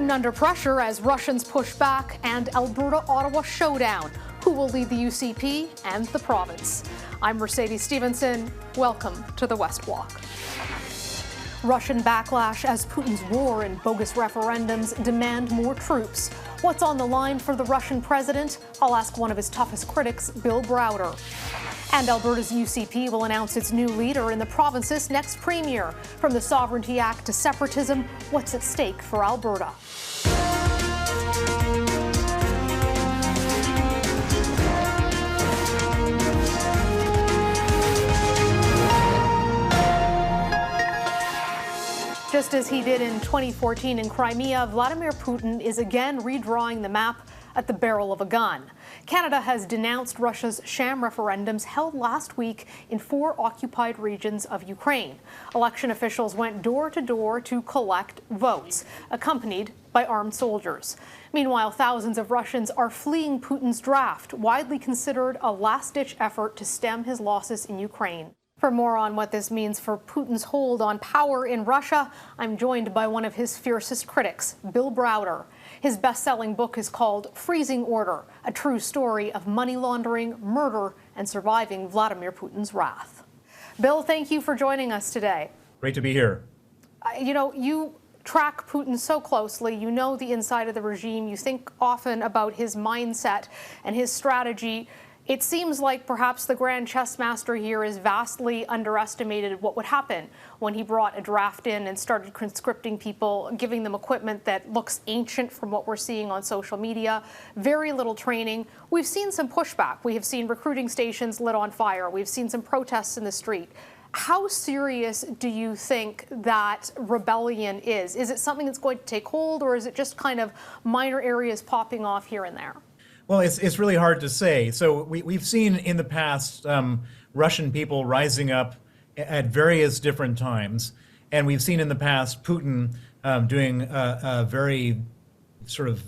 Putin under pressure as Russians push back, and Alberta-Ottawa showdown. Who will lead the UCP and the province? I'm Mercedes Stephenson. Welcome to the West Block. Russian backlash as Putin's war and bogus referendums demand more troops. What's on the line for the Russian president? I'll ask one of his toughest critics, Bill Browder. And Alberta's UCP will announce its new leader in the province's next premier. From the Sovereignty Act to separatism, what's at stake for Alberta? Just as he did in 2014 in Crimea, Vladimir Putin is again redrawing the map at the barrel of a gun. Canada has denounced Russia's sham referendums held last week in 4 occupied regions of Ukraine. Election officials went door to door to collect votes, accompanied by armed soldiers. Meanwhile, thousands of Russians are fleeing Putin's draft, widely considered a last-ditch effort to stem his losses in Ukraine. For more on what this means for Putin's hold on power in Russia, I'm joined by one of his fiercest critics, Bill Browder. His best-selling book is called Freezing Order, a true story of money laundering, murder, and surviving Vladimir Putin's wrath. Bill, thank you for joining us today. Great to be here. You track Putin so closely. You know the inside of the regime. You think often about his mindset and his strategy. It seems like perhaps the grand chess master here is vastly underestimated what would happen when he brought a draft in and started conscripting people, giving them equipment that looks ancient from what we're seeing on social media, very little training. We've seen some pushback. We have seen recruiting stations lit on fire. We've seen some protests in the street. How serious do you think that rebellion is? Is it something that's going to take hold, or is it just kind of minor areas popping off here and there? Well, it's really hard to say. So we've seen in the past Russian people rising up at various different times. And we've seen in the past Putin doing a very sort of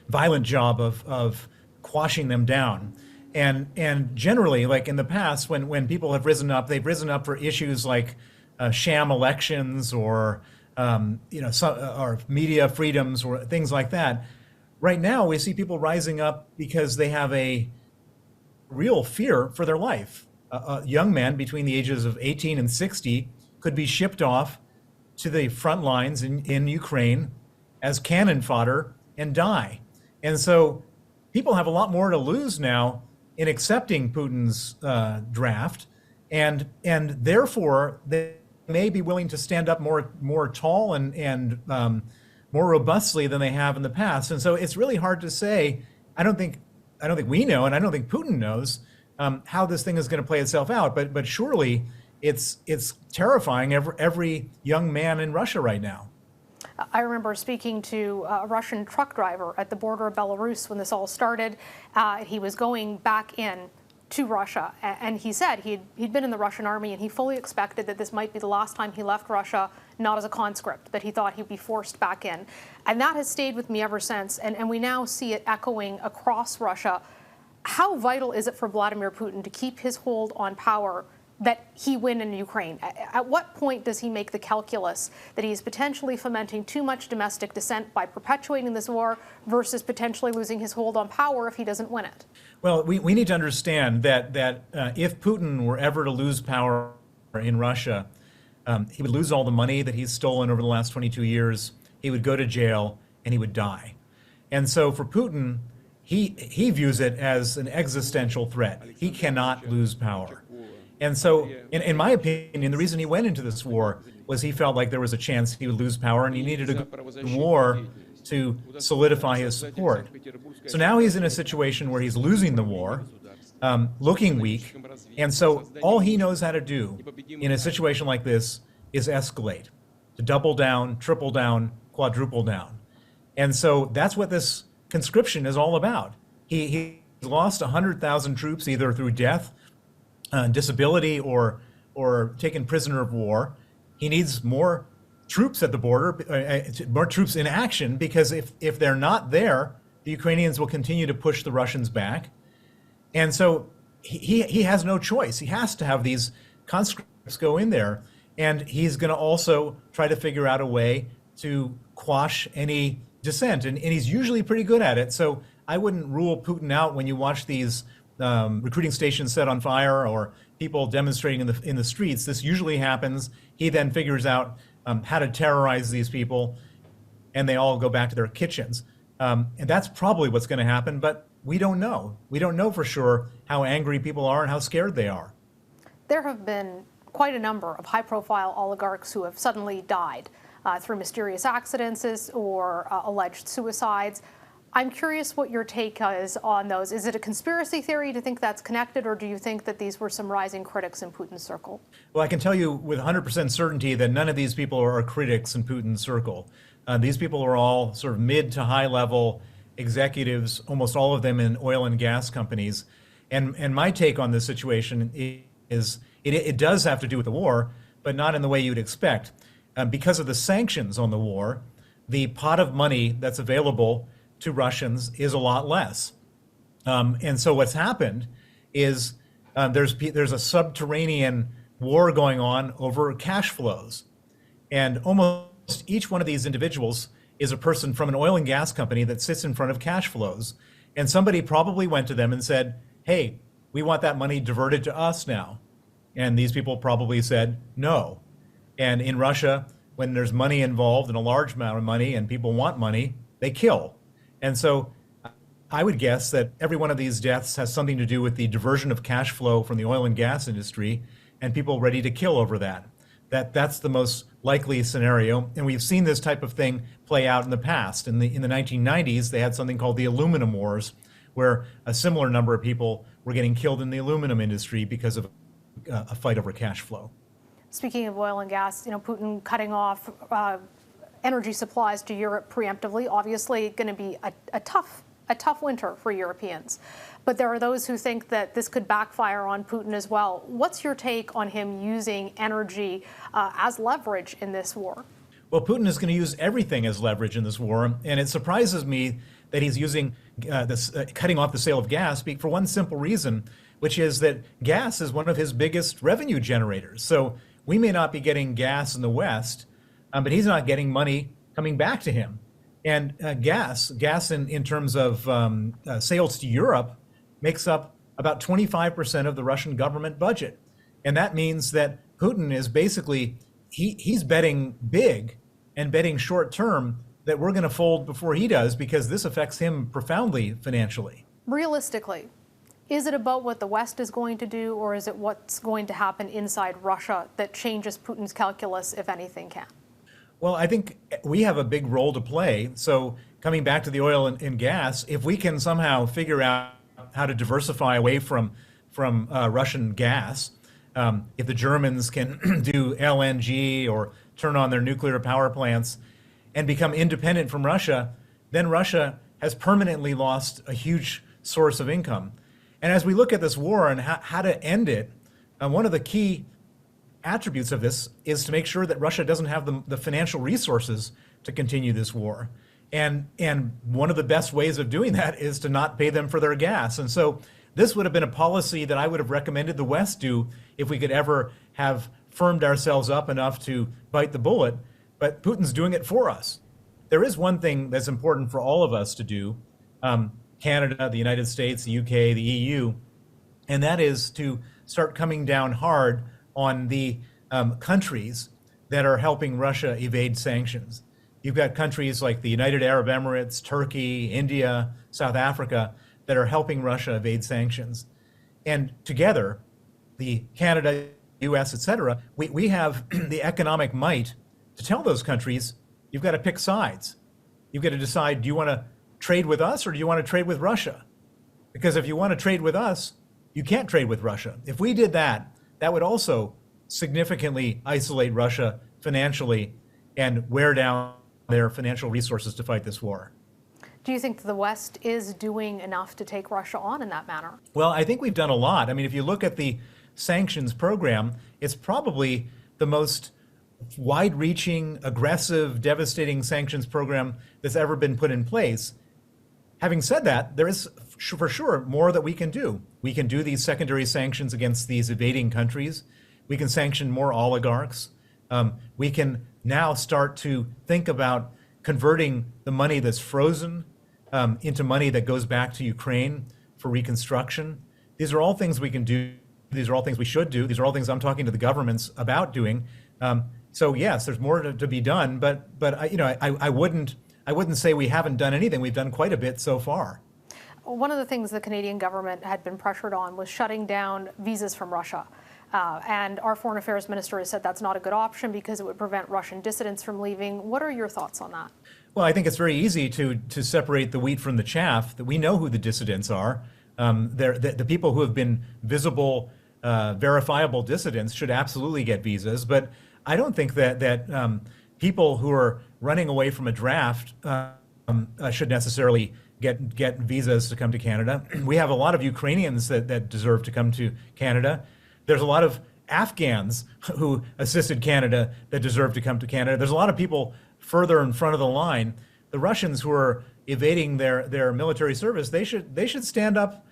violent job of quashing them down. And generally, like in the past, when people have risen up, they've risen up for issues like sham elections or or media freedoms or things like that. Right now, we see people rising up because they have a real fear for their life. A young man between the ages of 18 and 60 could be shipped off to the front lines in Ukraine as cannon fodder and die. And so people have a lot more to lose now in accepting Putin's draft, and therefore they may be willing to stand up more tall and more robustly than they have in the past. And so it's really hard to say. I don't think we know, and I don't think Putin knows how this thing is going to play itself out. But surely it's terrifying every young man in Russia right now. I remember speaking to a Russian truck driver at the border of Belarus when this all started. He was going back in to Russia, and he said he'd been in the Russian army, and he fully expected that this might be the last time he left Russia, not as a conscript, that he thought he'd be forced back in. And that has stayed with me ever since, and we now see it echoing across Russia. How vital is it for Vladimir Putin to keep his hold on power that he win in Ukraine? At what point does he make the calculus that he is potentially fomenting too much domestic dissent by perpetuating this war versus potentially losing his hold on power if he doesn't win it? Well, we need to understand that if Putin were ever to lose power in Russia, he would lose all the money that he's stolen over the last 22 years. He would go to jail and he would die. And so for Putin, he views it as an existential threat. He cannot lose power. And so, in my opinion, the reason he went into this war was he felt like there was a chance he would lose power, and he needed a good war to solidify his support. So now he's in a situation where he's losing the war, looking weak, and so all he knows how to do in a situation like this is escalate, to double down, triple down, quadruple down. And so that's what this conscription is all about. He lost 100,000 troops either through death, disability, or taken prisoner of war. He needs more troops at the border, more troops in action, because if they're not there, the Ukrainians will continue to push the Russians back. And so he has no choice. He has to have these conscripts go in there. And he's going to also try to figure out a way to quash any dissent, and he's usually pretty good at it. So I wouldn't rule Putin out when you watch these recruiting stations set on fire or people demonstrating in the streets. This usually happens. He then figures out how to terrorize these people, and they all go back to their kitchens. And that's probably what's going to happen, but we don't know. We don't know for sure how angry people are and how scared they are. There have been quite a number of high-profile oligarchs who have suddenly died through mysterious accidents or alleged suicides. I'm curious what your take is on those. Is it a conspiracy theory to think that's connected, or do you think that these were some rising critics in Putin's circle? Well, I can tell you with 100% certainty that none of these people are critics in Putin's circle. These people are all sort of mid to high level executives, almost all of them in oil and gas companies. And my take on this situation is it does have to do with the war, but not in the way you'd expect. Because of the sanctions on the war, the pot of money that's available to Russians is a lot less. And so what's happened is there's a subterranean war going on over cash flows. And almost each one of these individuals is a person from an oil and gas company that sits in front of cash flows. And somebody probably went to them and said, hey, we want that money diverted to us now. And these people probably said no. And in Russia, when there's money involved and a large amount of money and people want money, they kill. And so I would guess that every one of these deaths has something to do with the diversion of cash flow from the oil and gas industry and people ready to kill over that. That's the most likely scenario. And we've seen this type of thing play out in the past. In the 1990s, they had something called the aluminum wars, where a similar number of people were getting killed in the aluminum industry because of a fight over cash flow. Speaking of oil and gas, Putin cutting off energy supplies to Europe preemptively, obviously going to be a tough winter for Europeans. But there are those who think that this could backfire on Putin as well. What's your take on him using energy as leverage in this war? Well, Putin is going to use everything as leverage in this war, and it surprises me that he's using cutting off the sale of gas for one simple reason, which is that gas is one of his biggest revenue generators. So we may not be getting gas in the West, but he's not getting money coming back to him. And gas in terms of sales to Europe makes up about 25% of the Russian government budget. And that means that Putin is basically, he's betting big and betting short term that we're going to fold before he does, because this affects him profoundly financially. Realistically, is it about what the West is going to do, or is it what's going to happen inside Russia that changes Putin's calculus, if anything can? Well, I think we have a big role to play. So coming back to the oil and gas, if we can somehow figure out how to diversify away from Russian gas, if the Germans can do LNG or turn on their nuclear power plants and become independent from Russia, then Russia has permanently lost a huge source of income. And as we look at this war and how to end it, one of the key attributes of this is to make sure that Russia doesn't have the financial resources to continue this war. And one of the best ways of doing that is to not pay them for their gas. And so this would have been a policy that I would have recommended the West do if we could ever have firmed ourselves up enough to bite the bullet. But Putin's doing it for us. There is one thing that's important for all of us to do, Canada, the United States, the UK, the EU, and that is to start coming down hard on the countries that are helping Russia evade sanctions. You've got countries like the United Arab Emirates, Turkey, India, South Africa that are helping Russia evade sanctions. And together, the Canada, US, et cetera, we have the economic might to tell those countries, you've got to pick sides. You've got to decide, do you want to trade with us or do you want to trade with Russia? Because if you want to trade with us, you can't trade with Russia. If we did that, that would also significantly isolate Russia financially and wear down their financial resources to fight this war. Do you think the West is doing enough to take Russia on in that manner? Well, I think we've done a lot. I mean, if you look at the sanctions program, it's probably the most wide-reaching, aggressive, devastating sanctions program that's ever been put in place. Having said that, there is for sure more that we can do. We can do these secondary sanctions against these evading countries. We can sanction more oligarchs. We can now start to think about converting the money that's frozen into money that goes back to Ukraine for reconstruction. These are all things we can do. These are all things we should do. These are all things I'm talking to the governments about doing. So yes, there's more to be done, but I wouldn't say we haven't done anything. We've done quite a bit so far. One of the things the Canadian government had been pressured on was shutting down visas from Russia. And our foreign affairs minister has said that's not a good option because it would prevent Russian dissidents from leaving. What are your thoughts on that? Well, I think it's very easy to separate the wheat from the chaff. That we know who the dissidents are. The people who have been visible, verifiable dissidents should absolutely get visas. But I don't think that people who are running away from a draft should necessarily get visas to come to Canada. We have a lot of Ukrainians that deserve to come to Canada. There's a lot of Afghans who assisted Canada that deserve to come to Canada. There's a lot of people further in front of the line. The Russians who are evading their military service, they should stand up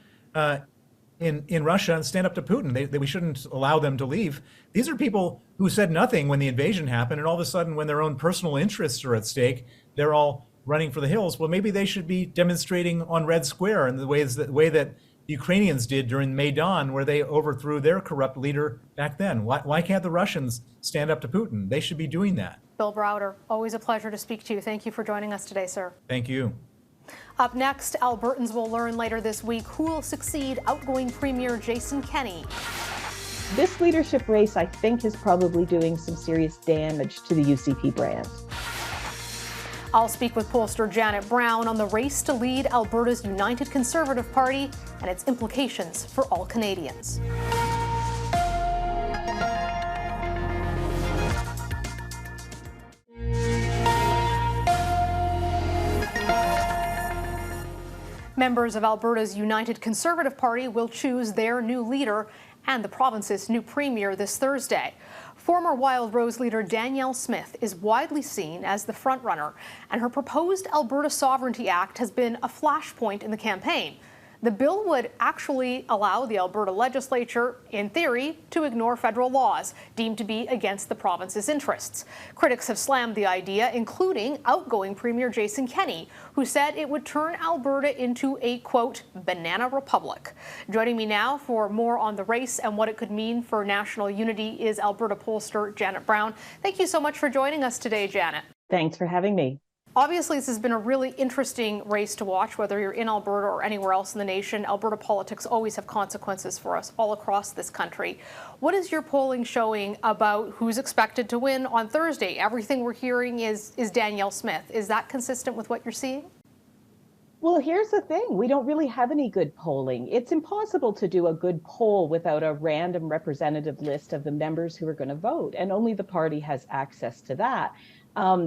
in Russia and stand up to Putin. We shouldn't allow them to leave. These are people who said nothing when the invasion happened, and all of a sudden, when their own personal interests are at stake, they're all running for the hills. Well, maybe they should be demonstrating on Red Square in the way that the Ukrainians did during Maidan, where they overthrew their corrupt leader back then. Why can't the Russians stand up to Putin? They should be doing that. Bill Browder, always a pleasure to speak to you. Thank you for joining us today, sir. Thank you. Up next, Albertans will learn later this week who will succeed outgoing Premier Jason Kenney. This leadership race, I think, is probably doing some serious damage to the UCP brand. I'll speak with pollster Janet Brown on the race to lead Alberta's United Conservative Party and its implications for all Canadians. Members of Alberta's United Conservative Party will choose their new leader and the province's new premier this Thursday. Former Wildrose leader Danielle Smith is widely seen as the frontrunner, and her proposed Alberta Sovereignty Act has been a flashpoint in the campaign. The bill would actually allow the Alberta legislature, in theory, to ignore federal laws deemed to be against the province's interests. Critics have slammed the idea, including outgoing Premier Jason Kenney, who said it would turn Alberta into a, quote, banana republic. Joining me now for more on the race and what it could mean for national unity is Alberta pollster Janet Brown. Thank you so much for joining us today, Janet. Thanks for having me. Obviously, this has been a really interesting race to watch, whether you're in Alberta or anywhere else in the nation. Alberta politics always have consequences for us all across this country. What is your polling showing about who's expected to win on Thursday? Everything we're hearing is Danielle Smith. Is that consistent with what you're seeing? Well, here's the thing. We don't really have any good polling. It's impossible to do a good poll without a random representative list of the members who are going to vote, and only the party has access to that.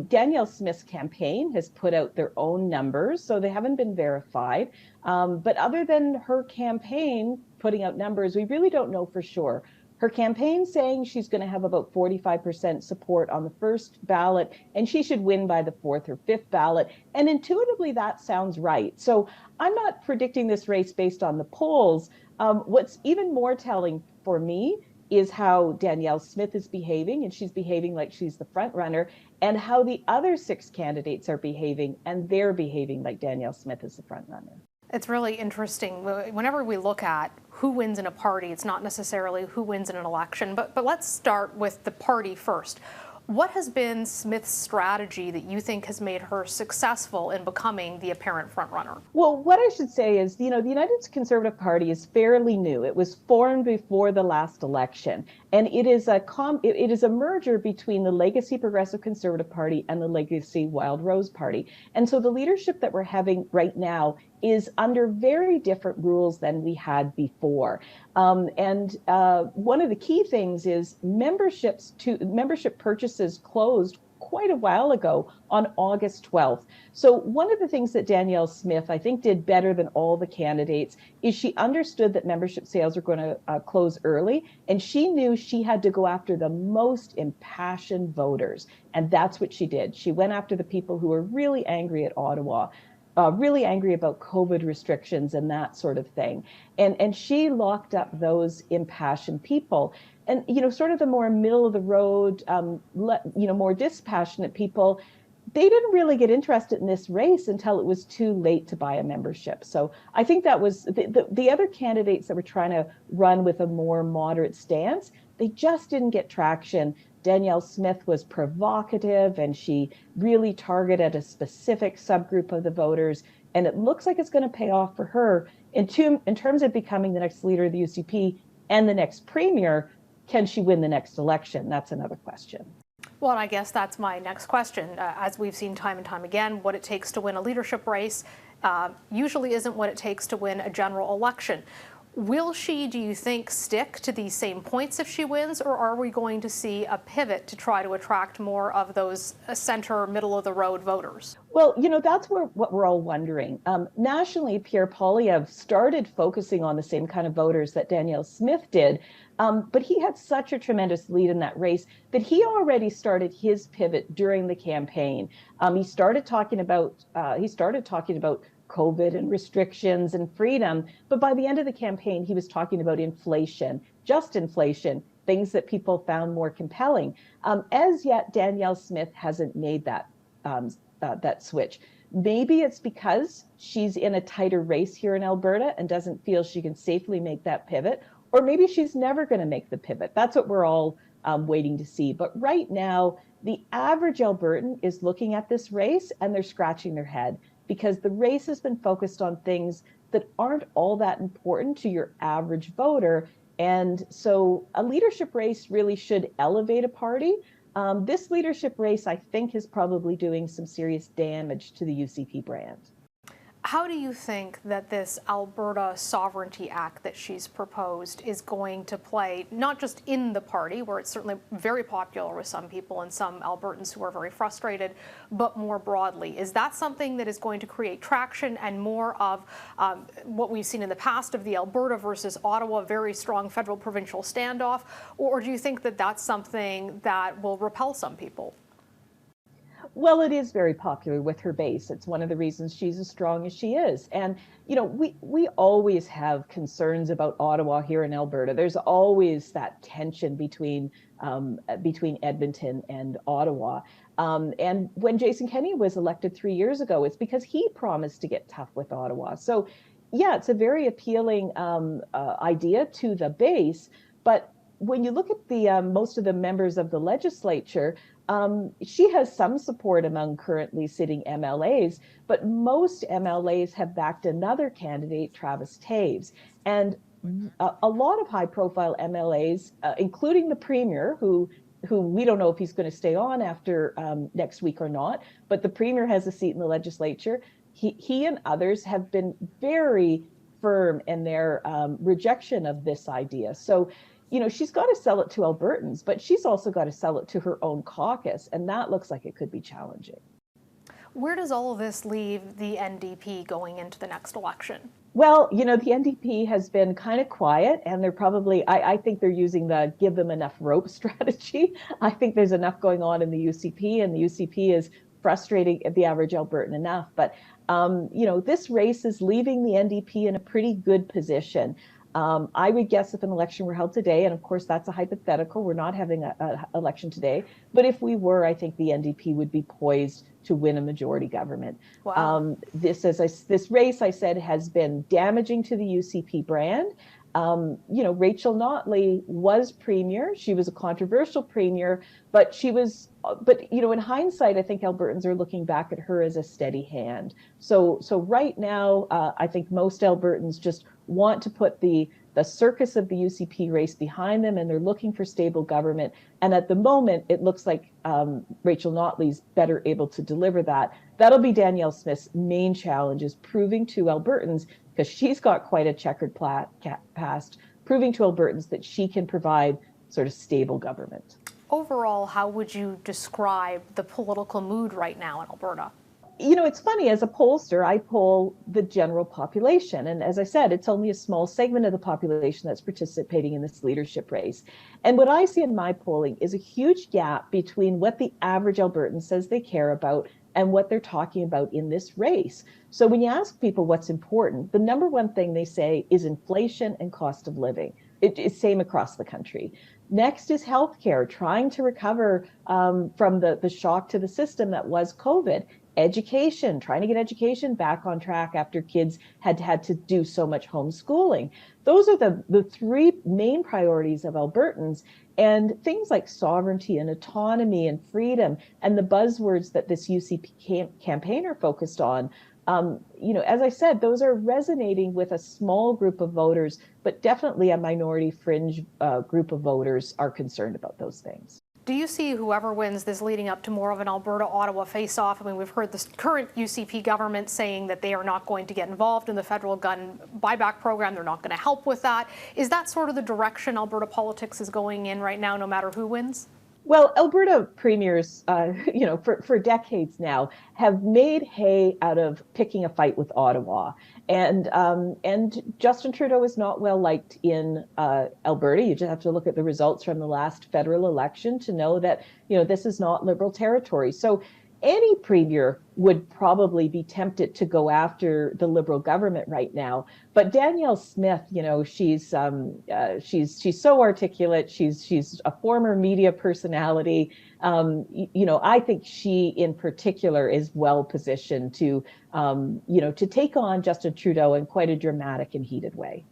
Danielle Smith's campaign has put out their own numbers, so they haven't been verified. But other than her campaign putting out numbers, we really don't know for sure. Her campaign saying she's going to have about 45% support on the first ballot, and she should win by the fourth or fifth ballot. And intuitively, that sounds right. So I'm not predicting this race based on the polls. What's even more telling for me is how Danielle Smith is behaving, and she's behaving like she's the front runner, and how the other 6 candidates are behaving, and they're behaving like Danielle Smith is the front runner. It's really interesting. Whenever we look at who wins in a party, it's not necessarily who wins in an election, but let's start with the party first. What has been Smith's strategy that you think has made her successful in becoming the apparent frontrunner? Well, what I should say is, the United Conservative Party is fairly new. It was formed before the last election, and it is a merger between the Legacy Progressive Conservative Party and the Legacy Wildrose Party. And so the leadership that we're having right now is under very different rules than we had before. One of the key things is membership purchases closed quite a while ago on August 12th. So one of the things that Danielle Smith, I think, did better than all the candidates is she understood that membership sales are going to close early, and she knew she had to go after the most impassioned voters. And that's what she did. She went after the people who were really angry at Ottawa, really angry about COVID restrictions and that sort of thing. And she locked up those impassioned people. And, sort of the more middle of the road, more dispassionate people, they didn't really get interested in this race until it was too late to buy a membership. So I think that was the other candidates that were trying to run with a more moderate stance, they just didn't get traction. Danielle Smith was provocative and she really targeted a specific subgroup of the voters. And it looks like it's going to pay off for her in terms of becoming the next leader of the UCP and the next premier. Can she win the next election? That's another question. Well, and I guess that's my next question. As we've seen time and time again, what it takes to win a leadership race usually isn't what it takes to win a general election. Will she, do you think, stick to these same points if she wins, or are we going to see a pivot to try to attract more of those center, middle-of-the-road voters? Well, that's what we're all wondering. Nationally, Pierre Poilievre started focusing on the same kind of voters that Danielle Smith did, but he had such a tremendous lead in that race that he already started his pivot during the campaign. He started talking about COVID and restrictions and freedom. But by the end of the campaign, he was talking about inflation, just inflation, things that people found more compelling. As yet, Danielle Smith hasn't made that switch. Maybe it's because she's in a tighter race here in Alberta and doesn't feel she can safely make that pivot, or maybe she's never going to make the pivot. That's what we're all waiting to see. But right now, the average Albertan is looking at this race and they're scratching their head, because the race has been focused on things that aren't all that important to your average voter. And so a leadership race really should elevate a party. This leadership race, I think, is probably doing some serious damage to the UCP brand. How do you think that this Alberta Sovereignty Act that she's proposed is going to play, not just in the party, where it's certainly very popular with some people and some Albertans who are very frustrated, but more broadly? Is that something that is going to create traction and more of what we've seen in the past of the Alberta versus Ottawa, very strong federal-provincial standoff? Or do you think that that's something that will repel some people? Well, it is very popular with her base. It's one of the reasons she's as strong as she is. And, we always have concerns about Ottawa here in Alberta. There's always that tension between Edmonton and Ottawa. And when Jason Kenney was elected 3 years ago, it's because he promised to get tough with Ottawa. So, yeah, it's a very appealing idea to the base. But when you look at the most of the members of the legislature, she has some support among currently sitting MLAs, but most MLAs have backed another candidate, Travis Taves. And a lot of high-profile MLAs, including the Premier, who we don't know if he's going to stay on after next week or not, but the Premier has a seat in the legislature. He and others have been very firm in their rejection of this idea. So, she's got to sell it to Albertans, but she's also got to sell it to her own caucus, and that looks like it could be challenging. Where does all of this leave the NDP going into the next election? Well, the NDP has been kind of quiet, and they're probably, I think they're using the give them enough rope strategy. I think there's enough going on in the UCP, and the UCP is frustrating the average Albertan enough. But, this race is leaving the NDP in a pretty good position. I would guess if an election were held today, and of course that's a hypothetical, we're not having an election today, but if we were, I think the NDP would be poised to win a majority government. Wow. This race, I said, has been damaging to the UCP brand. Rachel Notley was premier. She was a controversial premier, but in hindsight, I think Albertans are looking back at her as a steady hand. So right now, I think most Albertans just want to put the circus of the UCP race behind them, and they're looking for stable government. And at the moment, it looks like Rachel Notley's better able to deliver that. That'll be Danielle Smith's main challenge, is proving to Albertans, because she's got quite a checkered past, proving to Albertans that she can provide sort of stable government. Overall, how would you describe the political mood right now in Alberta? It's funny, as a pollster, I poll the general population. And as I said, it's only a small segment of the population that's participating in this leadership race. And what I see in my polling is a huge gap between what the average Albertan says they care about and what they're talking about in this race. So when you ask people what's important, the number one thing they say is inflation and cost of living. It's same across the country. Next is healthcare, trying to recover from the shock to the system that was COVID. Education, trying to get education back on track after kids had to do so much homeschooling. Those are the three main priorities of Albertans. And things like sovereignty and autonomy and freedom and the buzzwords that this UCP campaign are focused on, as I said, those are resonating with a small group of voters, but definitely a minority fringe group of voters are concerned about those things. Do you see whoever wins this leading up to more of an Alberta-Ottawa face-off? I mean, we've heard the current UCP government saying that they are not going to get involved in the federal gun buyback program. They're not going to help with that. Is that sort of the direction Alberta politics is going in right now, no matter who wins? Well, Alberta premiers, for decades now, have made hay out of picking a fight with Ottawa, and Justin Trudeau is not well liked in Alberta. You just have to look at the results from the last federal election to know that this is not Liberal territory. So any premier would probably be tempted to go after the Liberal government right now. But Danielle Smith, she's so articulate. She's a former media personality. I think she in particular is well positioned to take on Justin Trudeau in quite a dramatic and heated way.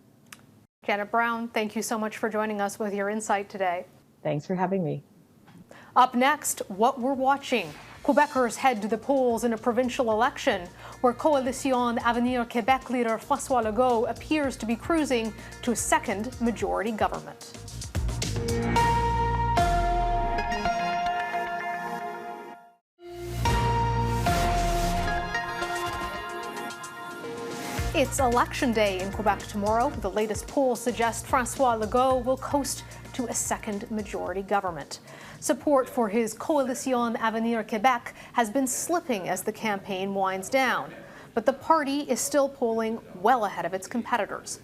Janet Brown, thank you so much for joining us with your insight today. Thanks for having me. Up next, what we're watching. Quebecers head to the polls in a provincial election where Coalition Avenir Québec leader François Legault appears to be cruising to a second majority government. It's election day in Quebec tomorrow. The latest polls suggest François Legault will coast to a second majority government. Support for his Coalition Avenir Québec has been slipping as the campaign winds down, but the party is still polling well ahead of its competitors.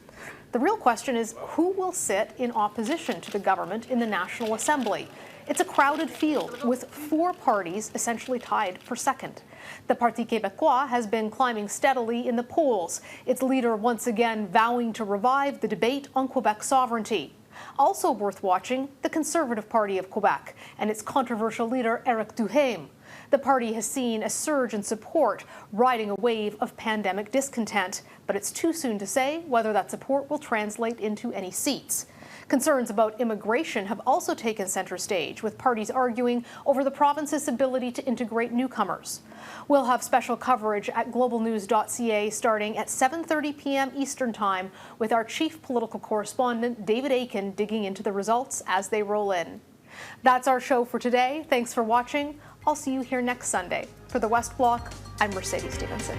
The real question is who will sit in opposition to the government in the National Assembly. It's a crowded field with four parties essentially tied for second. The Parti Québécois has been climbing steadily in the polls, its leader once again vowing to revive the debate on Quebec sovereignty. Also worth watching, the Conservative Party of Quebec and its controversial leader Éric Duhaime. The party has seen a surge in support, riding a wave of pandemic discontent, but it's too soon to say whether that support will translate into any seats. Concerns about immigration have also taken center stage, with parties arguing over the province's ability to integrate newcomers. We'll have special coverage at globalnews.ca starting at 7:30 p.m. Eastern Time with our chief political correspondent, David Aiken, digging into the results as they roll in. That's our show for today. Thanks for watching. I'll see you here next Sunday. For the West Block, I'm Mercedes Stephenson.